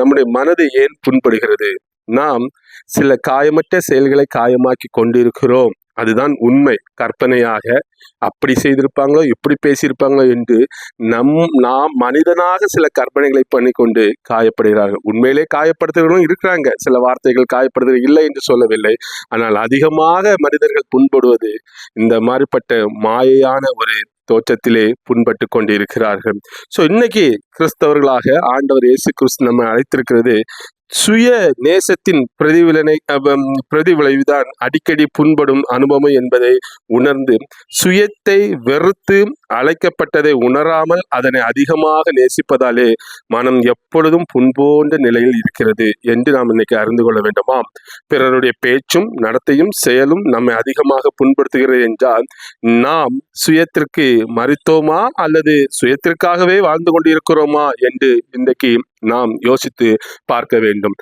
நம்முடைய மனது ஏன் புண்படுகிறது? நாம் சில காயமற்ற செயல்களை காயமாக்கி கொண்டிருக்கிறோம். அதுதான் உண்மை. கற்பனையாக அப்படி செய்திருப்பாங்களோ, இப்படி பேசியிருப்பாங்களோ என்று நாம் மனிதனாக சில கற்பனைகளை பண்ணிக்கொண்டு காயப்படுகிறார்கள். உண்மையிலே காயப்படுத்துகிறவர்களும் இருக்கிறாங்க. சில வார்த்தைகள் காயப்படுத்துகிறது இல்லை என்று சொல்லவில்லை. ஆனால் அதிகமாக மனிதர்கள் புண்படுவது இந்த மாதிரிப்பட்ட மாயையான ஒரு தோற்றத்திலே புண்பட்டு கொண்டிருக்கிறார்கள். இன்னைக்கு கிறிஸ்தவர்களாக ஆண்டவர் இயேசு கிறிஸ்து நம்ம அழைத்திருக்கிறது சுய நேசத்தின் பிரதிவிளைவுதான் அடிக்கடி புண்படும் அனுபவம் என்பதை உணர்ந்து, சுயத்தை வெறுத்து அழைக்கப்பட்டதை உணராமல் அதனை அதிகமாக நேசிப்பதாலே மனம் எப்பொழுதும் புண்போன்ற நிலையில் இருக்கிறது என்று நாம் இன்னைக்கு அறிந்து கொள்ள வேண்டுமாம். பிறருடைய பேச்சும் நடத்தையும் செயலும் நம்மை அதிகமாக புண்படுத்துகிறது என்றால் நாம் சுயத்திற்கு மறித்தோமா அல்லது சுயத்திற்காகவே வாழ்ந்து கொண்டிருக்கிறோமா என்று இன்றைக்கு நாம் யோசித்து பார்க்க வேண்டும்.